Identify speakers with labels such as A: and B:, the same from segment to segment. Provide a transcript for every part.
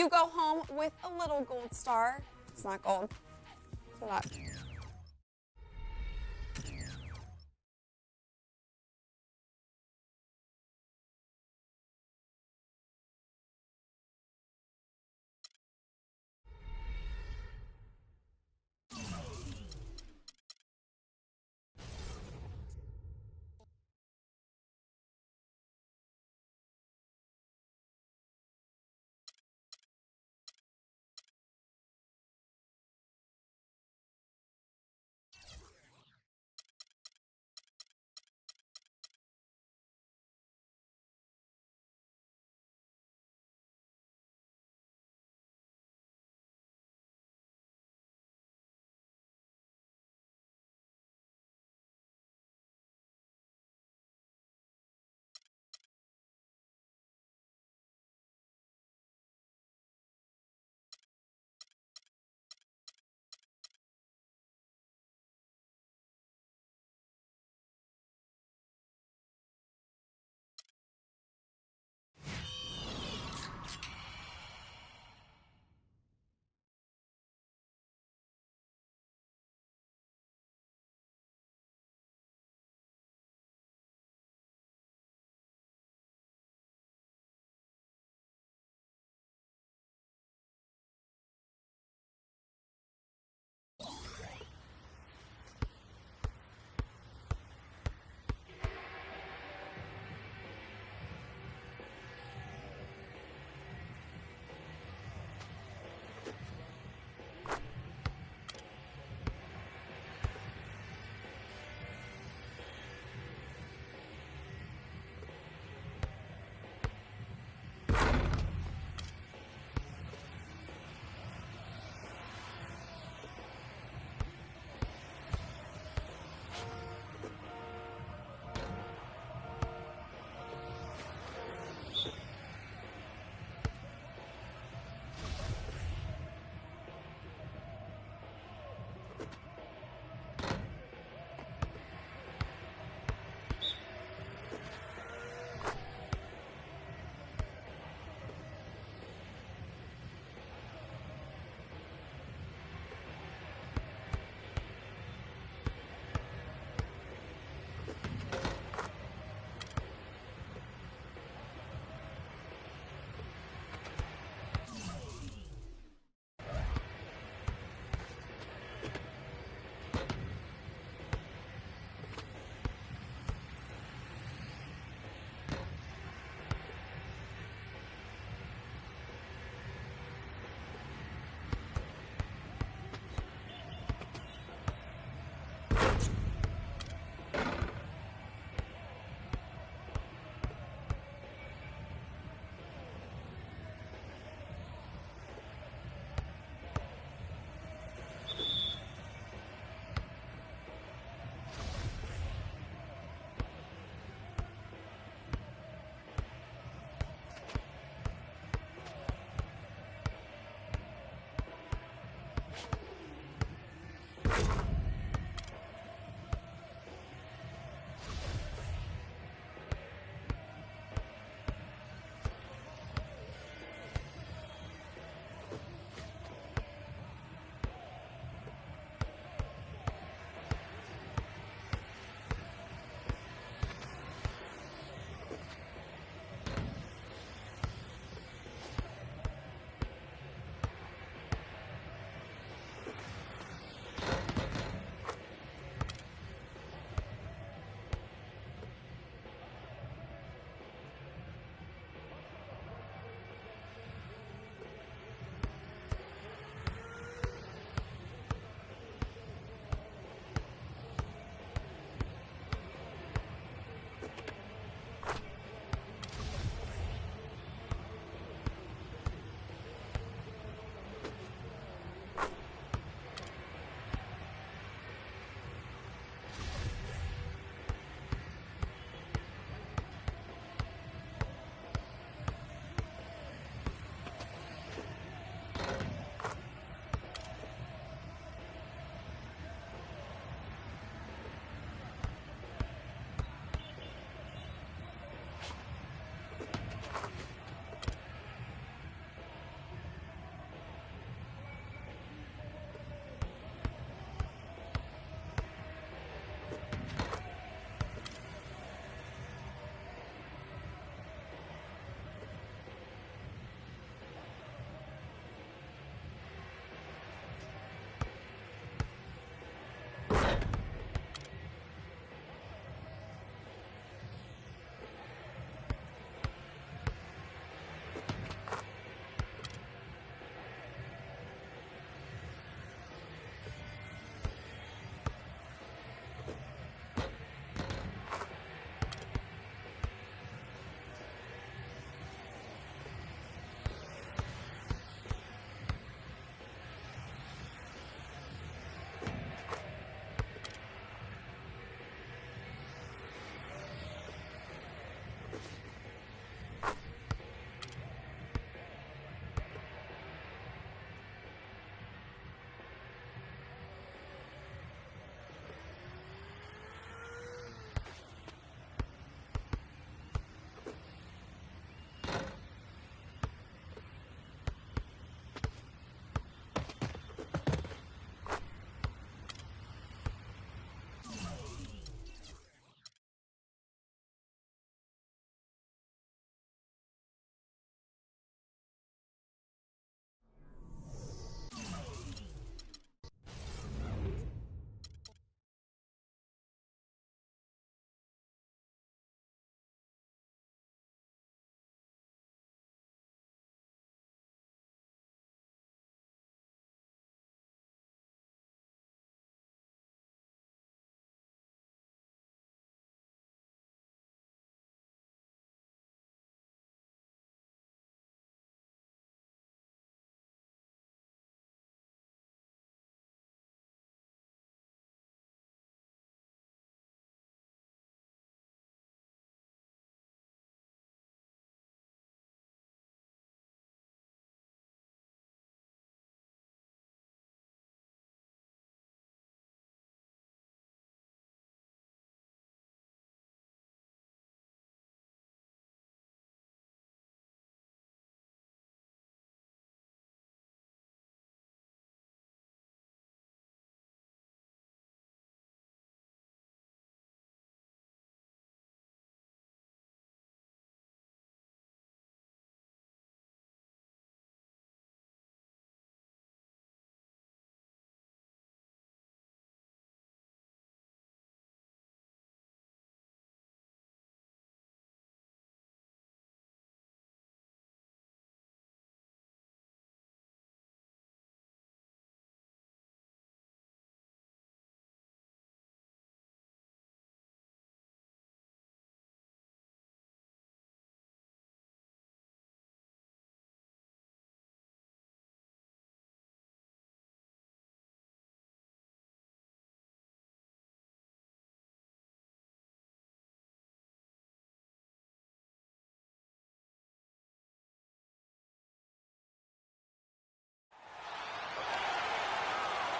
A: You go home with a little gold star. It's not gold. It's not.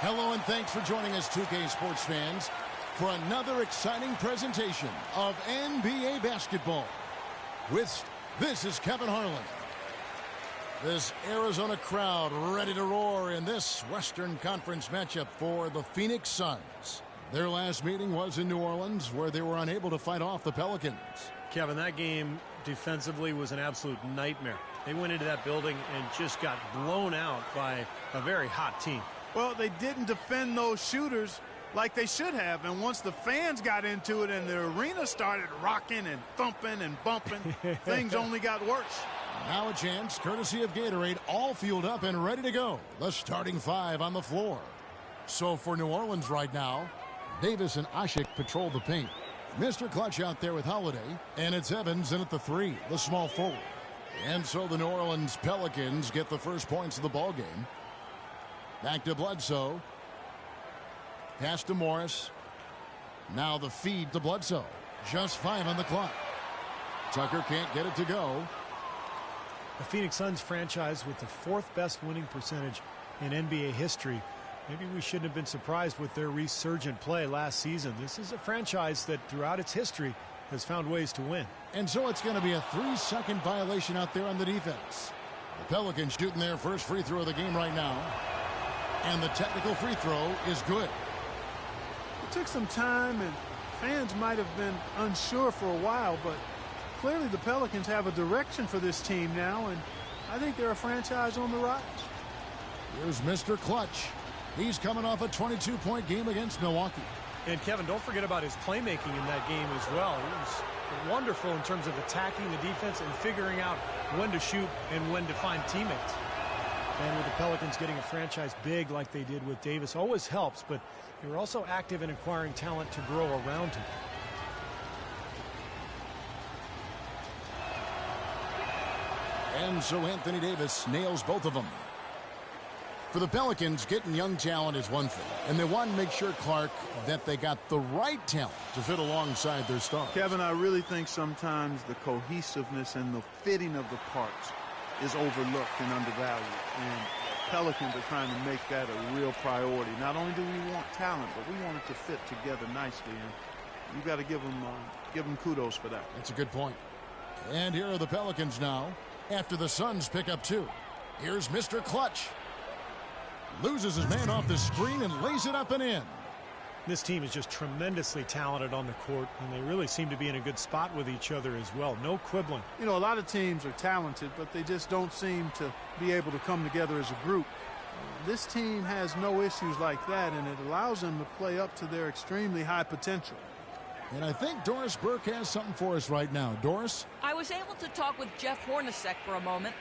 B: Hello and thanks for joining us, 2K Sports fans, for another exciting presentation of NBA basketball. This is Kevin Harlan. This Arizona crowd ready to roar in this Western Conference matchup for the Phoenix Suns. Their last meeting was in New Orleans, where they were unable to fight off the Pelicans.
C: Kevin, that game defensively was an absolute nightmare. They went into that building and just got blown out by a very hot team.
D: Well, they didn't defend those shooters like they should have, and once the fans got into it and the arena started rocking and thumping and bumping, things only got worse.
B: Now a chance, courtesy of Gatorade, all fueled up and ready to go. The starting five on the floor. So for New Orleans right now, Davis and Asik patrol the paint. Mr. Clutch out there with Holiday, and it's Evans in at the three, the small forward. And so the New Orleans Pelicans get the first points of the ball game. Back to Bledsoe. Pass to Morris. Now the feed to Bledsoe. Just 5 on the clock. Tucker can't get it to go.
C: The Phoenix Suns franchise with the 4th best winning percentage in NBA history. Maybe we shouldn't have been surprised with their resurgent play last season. This is a franchise that throughout its history has found ways to win.
B: And so it's going to be a 3-second violation out there on the defense. The Pelicans shooting their first free throw of the game right now. And the technical free throw is good.
D: It took some time, and fans might have been unsure for a while, but clearly the Pelicans have a direction for this team now, and I think they're a franchise on the rise.
B: Here's Mr. Clutch. He's coming off a 22-point game against Milwaukee.
C: And Kevin, don't forget about his playmaking in that game as well. He was wonderful in terms of attacking the defense and figuring out when to shoot and when to find teammates. And with the Pelicans getting a franchise big like they did with Davis always helps, but they were also active in acquiring talent to grow around him.
B: And so Anthony Davis nails both of them. For the Pelicans, getting young talent is one thing, and they want to make sure, Clark, that they got the right talent to fit alongside their stars.
D: Kevin, I really think sometimes the cohesiveness and the fitting of the parts is overlooked and undervalued, and Pelicans are trying to make that a real priority. Not only do we want talent, but we want it to fit together nicely, and you got to give them kudos for that.
B: That's a good point. And here are the Pelicans now after the Suns pick up 2. Here's Mr. Clutch. Loses his man off the screen and lays it up and in.
C: This team is just tremendously talented on the court, and they really seem to be in a good spot with each other as well. No quibbling.
D: You know, a lot of teams are talented, but they just don't seem to be able to come together as a group. This team has no issues like that, and it allows them to play up to their extremely high potential.
B: And I think Doris Burke has something for us right now. Doris?
E: I was able to talk with Jeff Hornacek for a moment.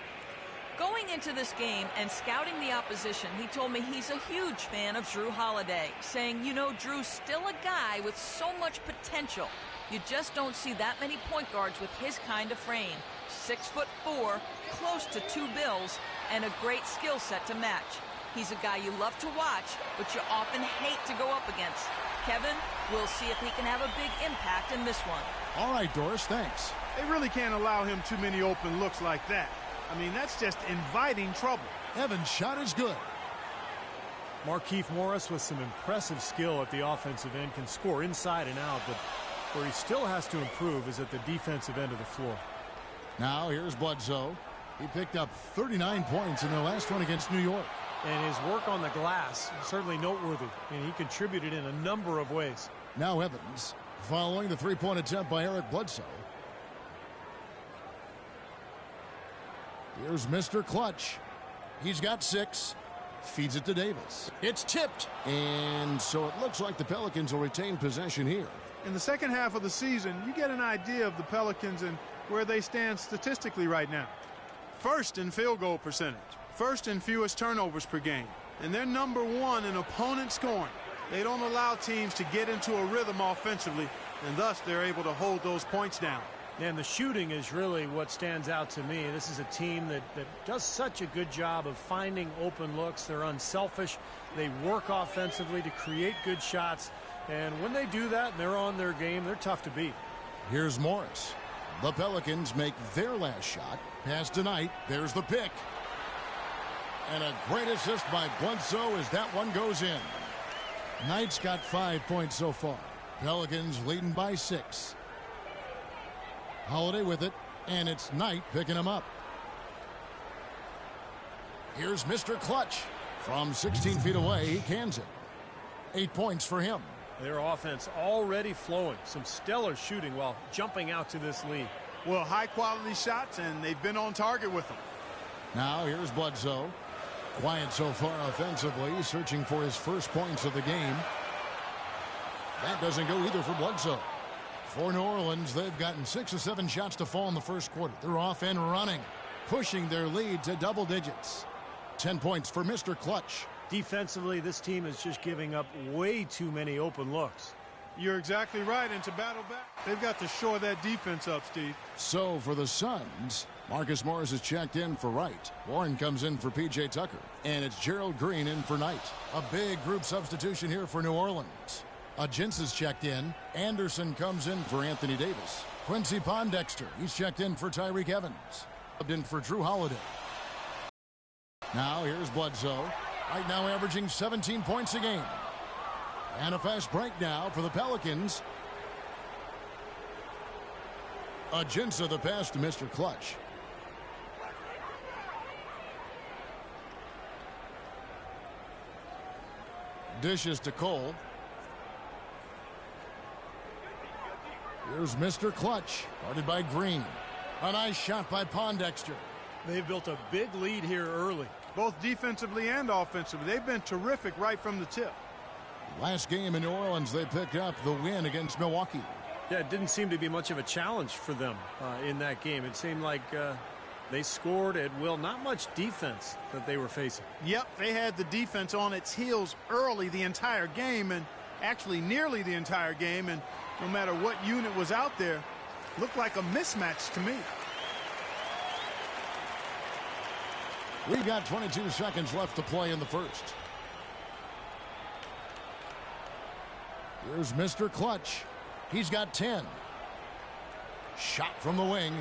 E: Going into this game and scouting the opposition, he told me he's a huge fan of Jrue Holiday, saying, you know, Drew's still a guy with so much potential. You just don't see that many point guards with his kind of frame. 6'4", close to 2 bills, and a great skill set to match. He's a guy you love to watch, but you often hate to go up against. Kevin, we'll see if he can have a big impact in this one.
B: All right, Doris, thanks.
D: They really can't allow him too many open looks like that. I mean, that's just inviting trouble.
B: Evans' shot is good.
C: Markieff Morris with some impressive skill at the offensive end can score inside and out, but where he still has to improve is at the defensive end of the floor.
B: Now here's Bledsoe. He picked up 39 points in their last one against New York.
C: And his work on the glass is certainly noteworthy, and he contributed in a number of ways.
B: Now Evans, following the three-point attempt by Eric Bledsoe. Here's Mr. Clutch. He's got 6. Feeds it to Davis. It's tipped. And so it looks like the Pelicans will retain possession here.
D: In the second half of the season, you get an idea of the Pelicans and where they stand statistically right now. First in field goal percentage. First in fewest turnovers per game. And they're number 1 in opponent scoring. They don't allow teams to get into a rhythm offensively, and thus they're able to hold those points down.
C: And the shooting is really what stands out to me. This is a team that does such a good job of finding open looks. They're unselfish. They work offensively to create good shots. And when they do that and they're on their game, they're tough to beat.
B: Here's Morris. The Pelicans make their last shot. Pass to Knight. There's the pick. And a great assist by Bledsoe as that one goes in. Knight's got 5 points so far. Pelicans leading by 6. Holiday with it, and it's Knight picking him up. Here's Mr. Clutch. From 16 feet away, he cans it. 8 points for him.
C: Their offense already flowing. Some stellar shooting while jumping out to this lead.
D: Well, high-quality shots, and they've been on target with them.
B: Now here's Bledsoe. Quiet so far offensively, searching for his first points of the game. That doesn't go either for Bledsoe. For New Orleans, they've gotten 6 or 7 shots to fall in the first quarter. They're off and running, pushing their lead to double digits. 10 points for Mr. Clutch.
C: Defensively, this team is just giving up way too many open looks.
D: You're exactly right, and to battle back, they've got to shore that defense up, Steve.
B: So for the Suns, Marcus Morris is checked in for Wright. Warren comes in for P.J. Tucker. And it's Gerald Green in for Knight. A big group substitution here for New Orleans. Agins is checked in. Anderson comes in for Anthony Davis. Quincy Pondexter, he's checked in for Tyreke Evans. Subbed in for Drew Holiday. Now here's Bledsoe. Right now averaging 17 points a game. And a fast break now for the Pelicans. Agins the pass to Mr. Clutch. Dishes to Cole. Here's Mr. Clutch, guarded by Green. A nice shot by Pondexter.
C: They've built a big lead here early.
D: Both defensively and offensively. They've been terrific right from the tip.
B: Last game in New Orleans, they picked up the win against Milwaukee.
C: Yeah, it didn't seem to be much of a challenge for them in that game. It seemed like they scored at will. Not much defense that they were facing.
D: Yep, they had the defense on its heels early the entire game, and actually nearly the entire game, and no matter what unit was out there, looked like a mismatch to me.
B: We've got 22 seconds left to play in the first. Here's Mr. Clutch. He's got 10. Shot from the wing.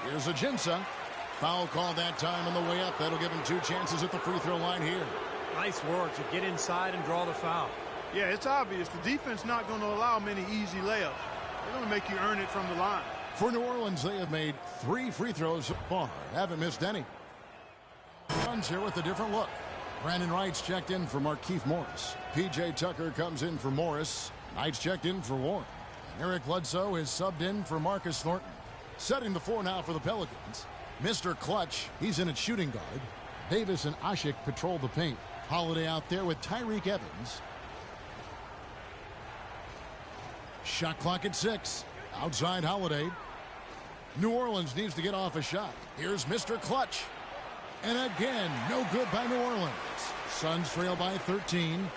B: Here's Agins. Foul call that time on the way up. That'll give him 2 chances at the free throw line here.
C: Nice work to get inside and draw the foul.
D: Yeah, it's obvious. The defense not going to allow many easy layups. They're going to make you earn it from the line.
B: For New Orleans, they have made 3 free throws so far. Haven't missed any. Suns here with a different look. Brandon Wright's checked in for Markieff Morris. P.J. Tucker comes in for Morris. Knight's checked in for Warren. And Eric Bledsoe is subbed in for Marcus Thornton. Setting the floor now for the Pelicans. Mr. Clutch, he's in at shooting guard. Davis and Asik patrol the paint. Holiday out there with Tyreke Evans. Shot clock at 6. Outside Holiday. New Orleans needs to get off a shot. Here's Mr. Clutch. And again, no good by New Orleans. Suns trail by 13.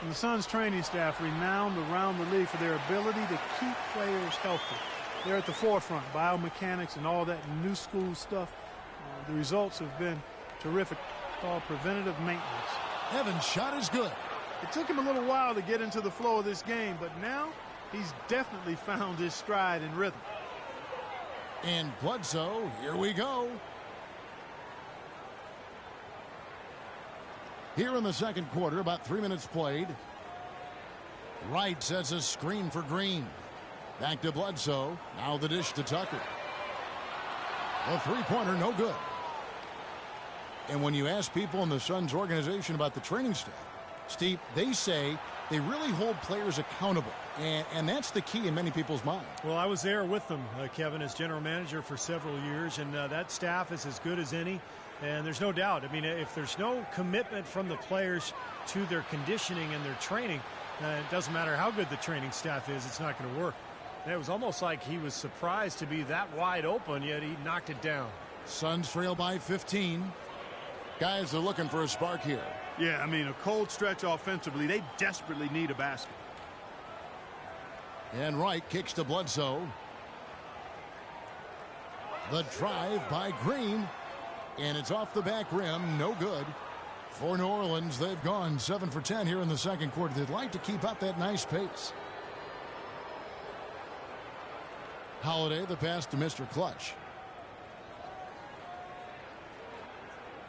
D: And the Suns training staff renowned around the league for their ability to keep players healthy. They're at the forefront, biomechanics and all that new school stuff. The results have been terrific. It's called preventative maintenance.
B: Evans' shot is good.
D: It took him a little while to get into the flow of this game, but now he's definitely found his stride and rhythm.
B: And Bledsoe, here we go. Here in the second quarter, about 3 minutes played. Wright sets a screen for Green. Back to Bledsoe. Now the dish to Tucker. The three-pointer, no good. And when you ask people in the Suns organization about the training staff, Steve, they say they really hold players accountable. And that's the key in many people's minds.
C: Well, I was there with them, Kevin, as general manager for several years, and that staff is as good as any. And there's no doubt. I mean, if there's no commitment from the players to their conditioning and their training, it doesn't matter how good the training staff is, it's not going to work. And it was almost like he was surprised to be that wide open, yet he knocked it down.
B: Suns trail by 15. Guys are looking for a spark here.
D: Yeah, I mean, a cold stretch offensively. They desperately need a basket.
B: And Wright kicks to Bledsoe. The drive by Green. And it's off the back rim. No good. For New Orleans, they've gone 7 for 10 here in the second quarter. They'd like to keep up that nice pace. Holiday, the pass to Mr. Clutch.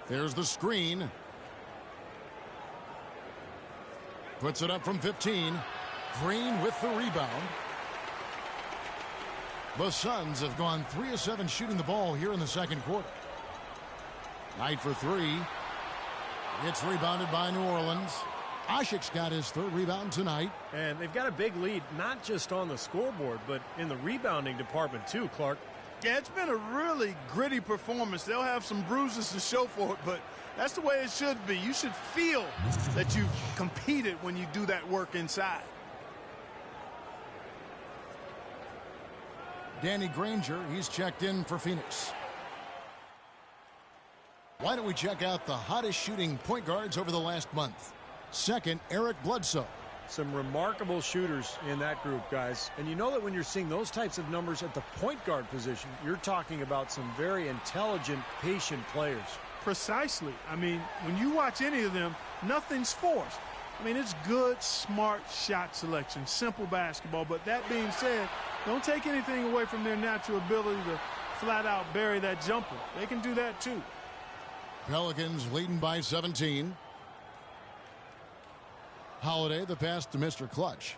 B: There's the screen. Puts it up from 15. Green with the rebound. The Suns have gone 3 of 7 shooting the ball here in the second quarter. Knight for 3. It's rebounded by New Orleans. Asik's got his 3rd rebound tonight.
C: And they've got a big lead, not just on the scoreboard, but in the rebounding department too, Clark.
D: Yeah, it's been a really gritty performance. They'll have some bruises to show for it, but that's the way it should be. You should feel that you've competed when you do that work inside.
B: Danny Granger, he's checked in for Phoenix. Why don't we check out the hottest shooting point guards over the last month? Second, Eric Bledsoe.
C: Some remarkable shooters in that group, guys. And you know that when you're seeing those types of numbers at the point guard position, you're talking about some very intelligent, patient players.
D: Precisely. I mean, when you watch any of them, nothing's forced. I mean, it's good, smart shot selection, simple basketball. But that being said, don't take anything away from their natural ability to flat out bury that jumper. They can do that too.
B: Pelicans leading by 17. Holiday, the pass to Mr. Clutch.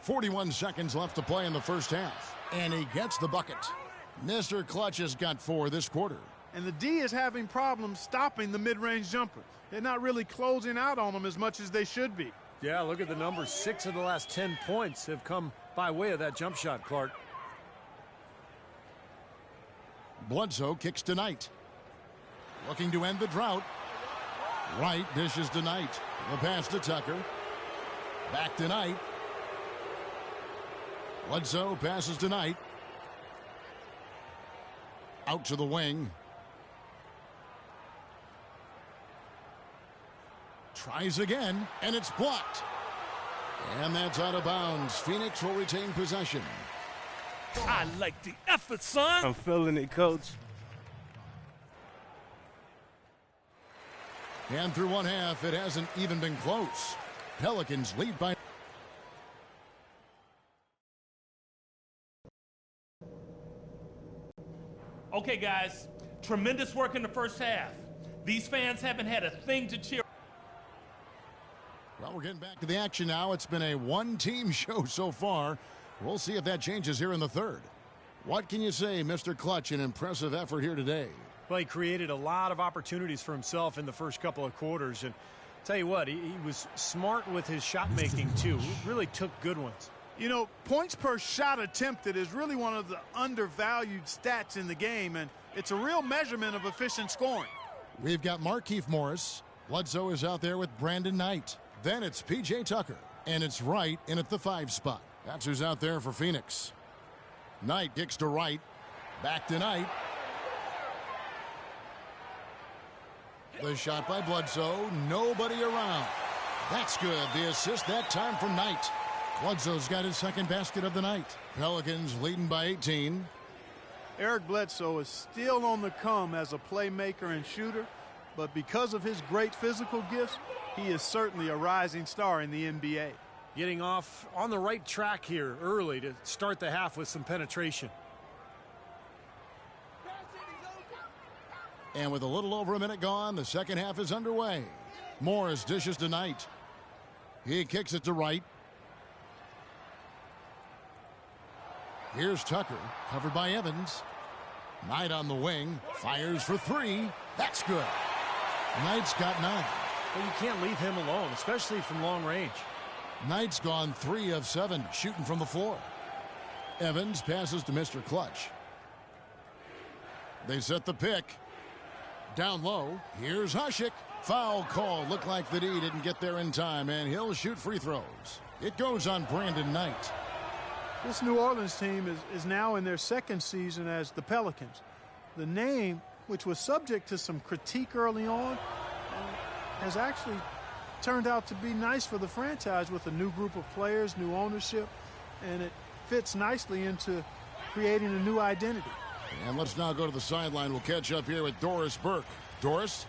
B: 41 seconds left to play in the first half. And he gets the bucket. Mr. Clutch has got 4 this quarter.
D: And the D is having problems stopping the mid-range jumper. They're not really closing out on them as much as they should be.
C: Yeah, look at the numbers. 6 of the last 10 points have come by way of that jump shot, Clark.
B: Bledsoe kicks to Knight. Looking to end the drought. Wright dishes to Knight. The pass to Tucker. Back to Knight. Bledsoe passes to Knight. Out to the wing. Tries again, and it's blocked. And that's out of bounds. Phoenix will retain possession.
F: I like the effort, son.
G: I'm feeling it, coach.
B: And through one half, it hasn't even been close. Pelicans lead by...
F: Okay, guys, tremendous work in the first half. These fans haven't had a thing to cheer.
B: Well, we're getting back to the action now. It's been a one-team show so far. We'll see if that changes here in the third. What can you say, Mr. Clutch? An impressive effort here today.
C: Well, he created a lot of opportunities for himself in the first couple of quarters. And tell you what, he was smart with his shot making, too. He really took good ones.
D: You know, points per shot attempted is really one of the undervalued stats in the game, and it's a real measurement of efficient scoring.
B: We've got Markieff Morris. Bledsoe is out there with Brandon Knight. Then it's P.J. Tucker, and it's Wright in at the 5 spot. That's who's out there for Phoenix. Knight kicks to Wright. Back to Knight. The shot by Bledsoe. Nobody around. That's good. The assist that time from Knight. Bledsoe's got his second basket of the night. Pelicans leading by 18.
D: Eric Bledsoe is still on the come as a playmaker and shooter, but because of his great physical gifts, he is certainly a rising star in the NBA.
C: Getting off on the right track here early to start the half with some penetration.
B: And with a little over a minute gone, the second half is underway. Morris dishes to Knight. He kicks it to Wright. Here's Tucker, covered by Evans. Knight on the wing, fires for 3. That's good. Knight's got 9.
C: Well, you can't leave him alone, especially from long range.
B: Knight's gone 3 of 7 shooting from the floor. Evans passes to Mr. Clutch. They set the pick. Down low, here's Asik. Foul call. Looked like the D didn't get there in time, and he'll shoot free throws. It goes on Brandon Knight.
D: This New Orleans team is now in their second season as the Pelicans. The name, which was subject to some critique early on, has actually turned out to be nice for the franchise with a new group of players, new ownership, and it fits nicely into creating a new identity.
B: And let's now go to the sideline. We'll catch up here with Doris Burke. Doris?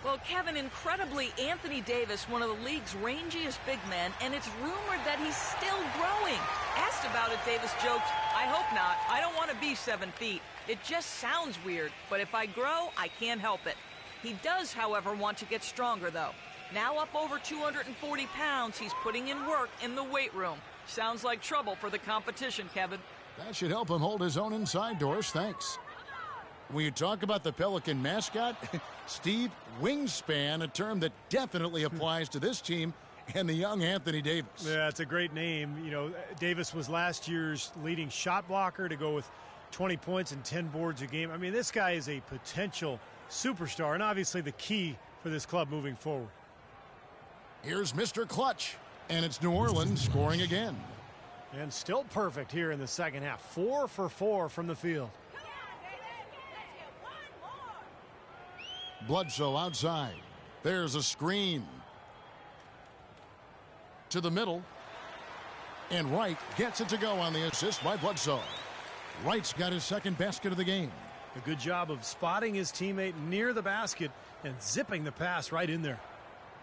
E: Well, Kevin, incredibly, Anthony Davis, one of the league's rangiest big men, and it's rumored that he's still growing. Asked about it, Davis joked, "I hope not. I don't want to be 7 feet." It just sounds weird, but if I grow, I can't help it. He does, however, want to get stronger, though. Now up over 240 pounds, he's putting in work in the weight room. Sounds like trouble for the competition, Kevin.
B: That should help him hold his own inside, Doris. Thanks. When you talk about the Pelican mascot, Steve, wingspan, a term that definitely applies to this team and the young Anthony Davis.
C: Yeah, it's a great name. You know, Davis was last year's leading shot blocker to go with 20 points and 10 boards a game. I mean, this guy is a potential superstar and obviously the key for this club moving forward.
B: Here's Mr. Clutch, and it's New Orleans scoring again.
C: And still perfect here in the second half. 4 for 4 from the field.
B: Bledsoe outside. There's a screen. To the middle. And Wright gets it to go on the assist by Bledsoe. Wright's got his second basket of the game.
C: A good job of spotting his teammate near the basket and zipping the pass right in there.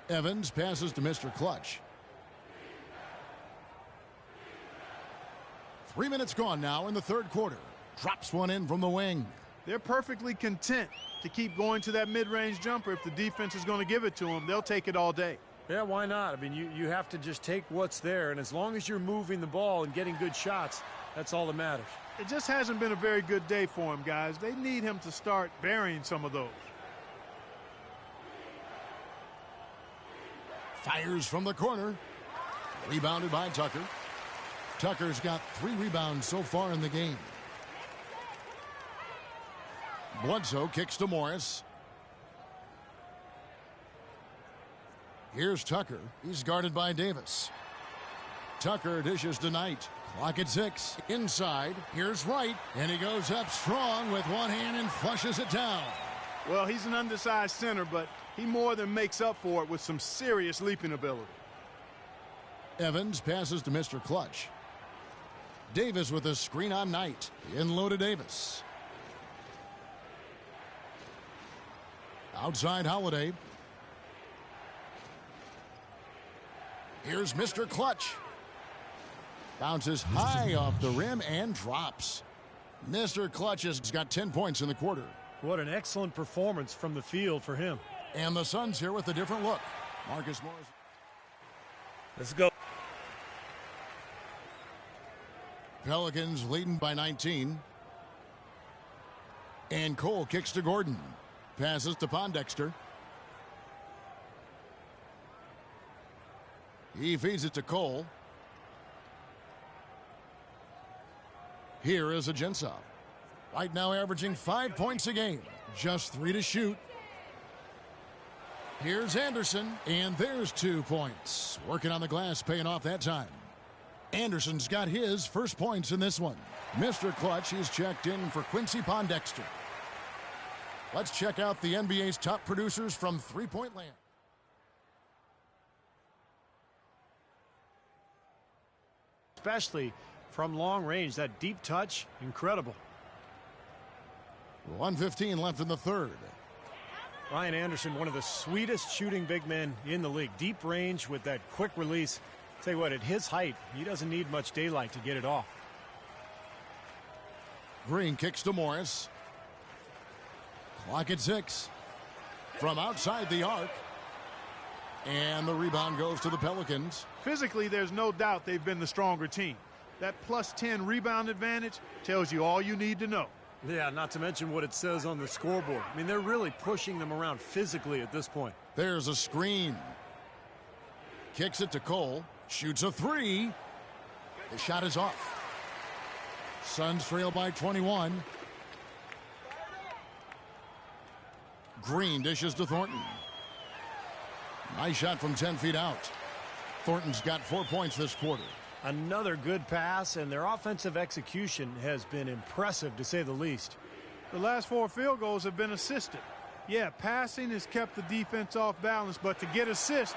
B: Evans passes to Mr. Clutch. 3 minutes gone now in the third quarter. Drops one in from the wing.
D: They're perfectly content to keep going to that mid-range jumper. If the defense is going to give it to them, they'll take it all day.
C: Yeah, why not? I mean, you have to just take what's there, and as long as you're moving the ball and getting good shots, that's all that matters.
D: It just hasn't been a very good day for him, guys. They need him to start burying some of those.
B: Fires from the corner. Rebounded by Tucker. Tucker's got 3 rebounds so far in the game. Bledsoe kicks to Morris. Here's Tucker. He's guarded by Davis. Tucker dishes to Knight. Clock at 6. Inside. Here's Wright. And he goes up strong with one hand and flushes it down.
D: Well, he's an undersized center, but he more than makes up for it with some serious leaping ability.
B: Evans passes to Mr. Clutch. Davis with a screen on Knight. In low to Davis. Outside Holiday. Here's Mr. Clutch. Bounces high off the rim and drops. Mr. Clutch has got 10 points in the quarter.
C: What an excellent performance from the field for him.
B: And the Suns here with a different look. Marcus Morris.
F: Let's go.
B: Pelicans leading by 19. And Cole kicks to Gordon. Passes to Pondexter. He feeds it to Cole. Here is Ajinça. Right now averaging 5 points a game. Just 3 to shoot. Here's Anderson. And there's 2 points. Working on the glass, paying off that time. Anderson's got his first points in this one. Mr. Clutch is checked in for Quincy Pondexter. Let's check out the NBA's top producers from three-point land.
C: Especially from long range, that deep touch, incredible.
B: 1:15 left in the third.
C: Ryan Anderson, one of the sweetest shooting big men in the league. Deep range with that quick release. Tell you what, at his height, he doesn't need much daylight to get it off.
B: Green kicks to Morris. Clock at 6. From outside the arc. And the rebound goes to the Pelicans.
D: Physically, there's no doubt they've been the stronger team. That plus 10 rebound advantage tells you all you need to know.
C: Yeah, not to mention what it says on the scoreboard. I mean, they're really pushing them around physically at this point.
B: There's a screen. Kicks it to Cole. Shoots a 3. The shot is off. Suns trail by 21. Green dishes to Thornton. Nice shot from 10 feet out. Thornton's got 4 points this quarter.
C: Another good pass, and their offensive execution has been impressive, to say the least.
D: The last 4 field goals have been assisted. Yeah, passing has kept the defense off balance, but to get assists,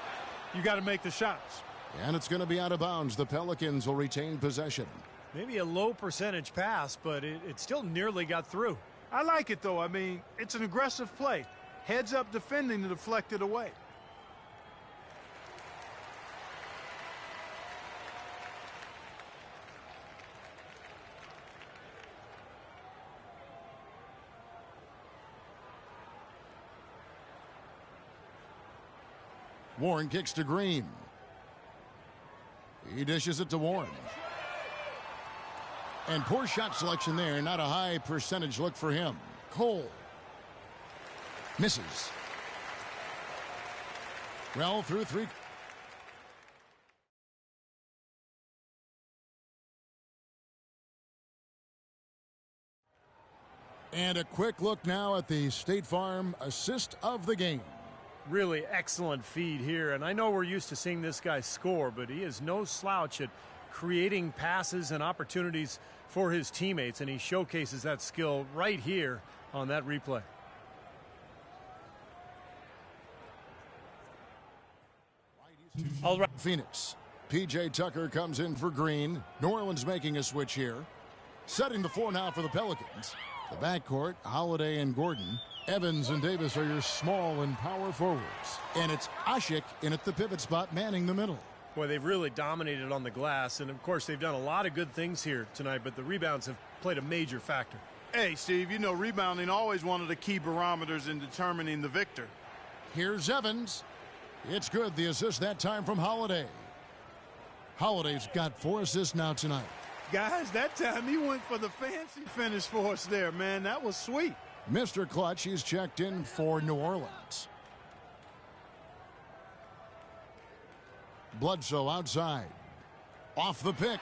D: you got to make the shots.
B: And it's going to be out of bounds. The Pelicans will retain possession.
C: Maybe a low percentage pass, but it still nearly got through.
D: I like it, though. I mean, it's an aggressive play. Heads up defending to deflect it away.
B: Warren kicks to Green. He dishes it to Warren. And poor shot selection there. Not a high percentage look for him. Cole. Misses. Well, through three. And a quick look now at the State Farm assist of the game.
C: Really excellent feed here, and I know we're used to seeing this guy score, but he is no slouch at creating passes and opportunities for his teammates, and he showcases that skill right here on that replay.
F: All right.
B: Phoenix. P.J. Tucker comes in for Green. New Orleans making a switch here. Setting the floor now for the Pelicans. The backcourt, Holiday and Gordon. Evans and Davis are your small and power forwards. And it's Asik in at the pivot spot, manning the middle.
C: Boy, they've really dominated on the glass, and of course they've done a lot of good things here tonight, but the rebounds have played a major factor.
D: Hey, Steve, you know rebounding always one of the key barometers in determining the victor.
B: Here's Evans. It's good. The assist that time from Holiday. Holiday's got 4 assists now tonight.
D: Guys, that time he went for the fancy finish for us there, man. That was sweet.
B: Mr. Clutch, he's checked in for New Orleans. Bledsoe outside. Off the pick.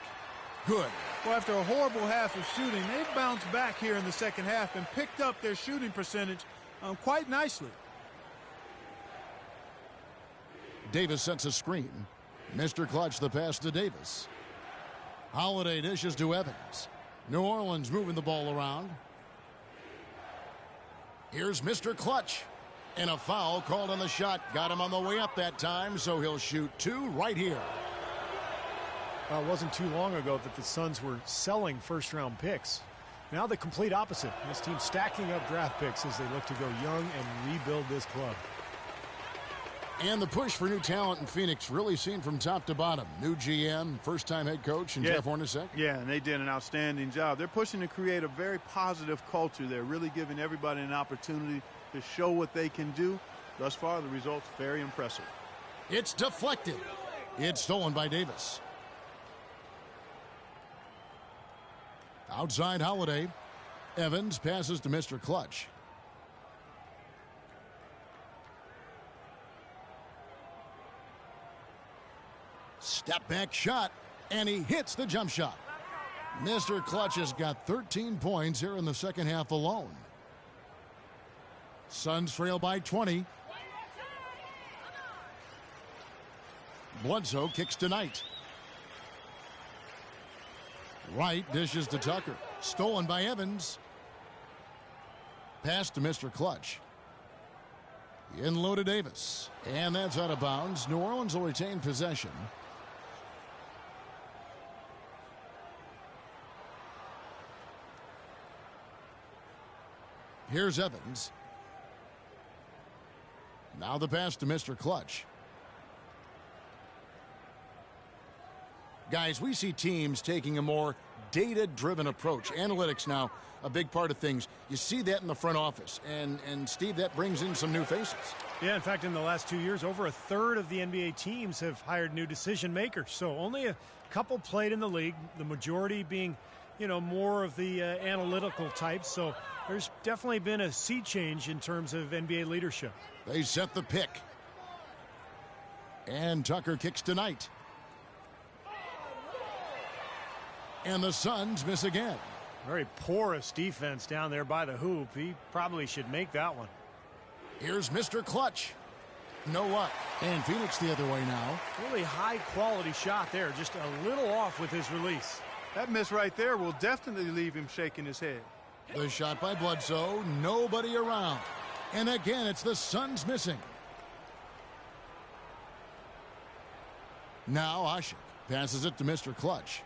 B: Good.
D: Well, after a horrible half of shooting, they've bounced back here in the second half and picked up their shooting percentage quite nicely.
B: Davis sets a screen. Mr. Clutch, the pass to Davis. Holiday dishes to Evans. New Orleans moving the ball around. Here's Mr. Clutch. And a foul called on the shot. Got him on the way up that time, so he'll shoot 2 right here.
C: Well, it wasn't too long ago that the Suns were selling first-round picks. Now the complete opposite. This team stacking up draft picks as they look to go young and rebuild this club.
B: And the push for new talent in Phoenix really seen from top to bottom. New GM, first-time head coach, and Jeff Hornacek.
D: Yeah, and they did an outstanding job. They're pushing to create a very positive culture. They're really giving everybody an opportunity to show what they can do. Thus far, the results very impressive.
B: It's deflected. It's stolen by Davis. Outside Holiday. Evans passes to Mr. Clutch. Step back shot, and he hits the jump shot. Mr. Clutch has got 13 points here in the second half alone. Suns trail by 20. Bledsoe kicks to Knight. Wright dishes to Tucker. Stolen by Evans. Pass to Mr. Clutch. In low to Davis. And that's out of bounds. New Orleans will retain possession. Here's Evans. Now the pass to Mr. Clutch. Guys, we see teams taking a more data-driven approach. Analytics now, a big part of things. You see that in the front office. And Steve, that brings in some new faces.
C: Yeah, in fact, in the last 2 years, over a third of the NBA teams have hired new decision makers. So only a couple played in the league, the majority being, more of the analytical types. So there's definitely been a sea change in terms of NBA leadership.
B: They set the pick. And Tucker kicks to Knight. And the Suns miss again.
C: Very porous defense down there by the hoop. He probably should make that one.
B: Here's Mr. Clutch. No luck. And Phoenix the other way now.
C: Really high quality shot there. Just a little off with his release.
D: That miss right there will definitely leave him shaking his head.
B: The shot by Bledsoe. Nobody around. And again, it's the Suns missing. Now Asik passes it to Mr. Clutch.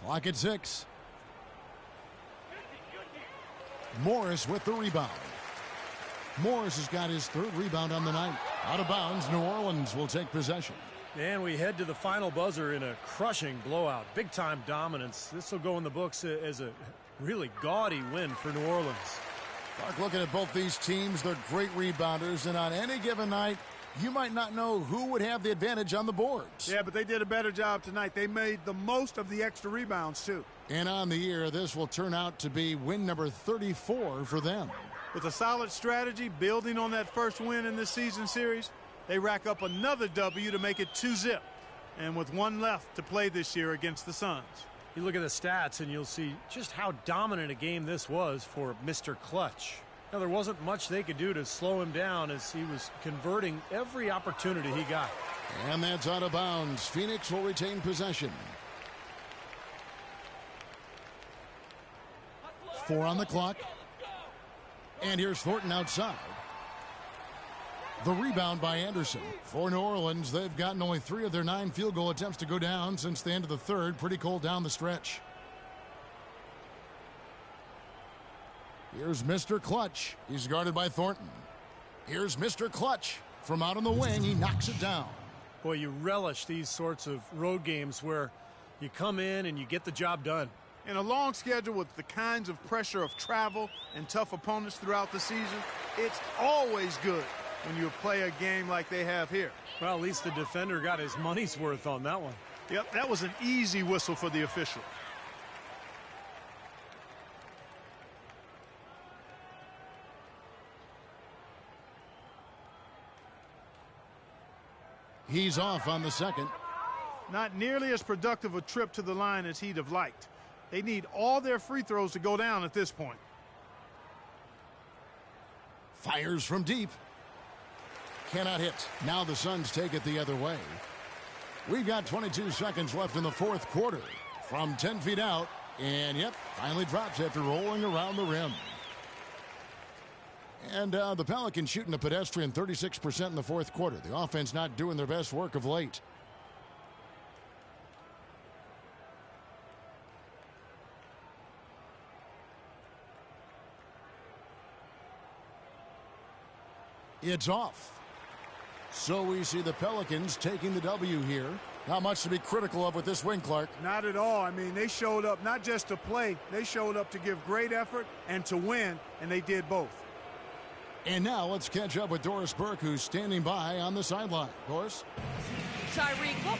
B: Clock at 6. Morris with the rebound. Morris has got his 3rd rebound on the night. Out of bounds, New Orleans will take possession.
C: And we head to the final buzzer in a crushing blowout. Big-time dominance. This will go in the books as a Really gaudy win for New Orleans.
B: Clark, looking at both these teams, they're great rebounders, and on any given night, you might not know who would have the advantage on the boards.
D: Yeah, but they did a better job tonight. They made the most of the extra rebounds, too.
B: And on the year, this will turn out to be win number 34 for them.
D: With a solid strategy, building on that first win in this season series, they rack up another W to make it 2-zip. And with one left to play this year against the Suns.
C: You look at the stats and you'll see just how dominant a game this was for Mr. Clutch. Now, there wasn't much they could do to slow him down as he was converting every opportunity he got.
B: And that's out of bounds. Phoenix will retain possession. 4 on the clock. And here's Thornton outside. The rebound by Anderson. For New Orleans, they've gotten only 3 of their 9 field goal attempts to go down since the end of the third. Pretty cold down the stretch. Here's Mr. Clutch. He's guarded by Thornton. Here's Mr. Clutch. From out on the wing, he knocks it down.
C: Boy, you relish these sorts of road games where you come in and you get the job done.
D: In a long schedule with the kinds of pressure of travel and tough opponents throughout the season, it's always good when you play a game like they have here.
C: Well, at least the defender got his money's worth on that one.
D: Yep, that was an easy whistle for the official.
B: He's off on the second.
D: Not nearly as productive a trip to the line as he'd have liked. They need all their free throws to go down at this point.
B: Fires from deep. Cannot hit. Now the Suns take it the other way. We've got 22 seconds left in the fourth quarter. From 10 feet out. And, yep, finally drops after rolling around the rim. And the Pelicans shooting a pedestrian 36% in the fourth quarter. The offense not doing their best work of late. It's off. So we see the Pelicans taking the W here. Not much to be critical of with this win, Clark.
D: Not at all. I mean, they showed up not just to play. They showed up to give great effort and to win, and they did both.
B: And now let's catch up with Doris Burke, who's standing by on the sideline. Doris?
E: Tyreek,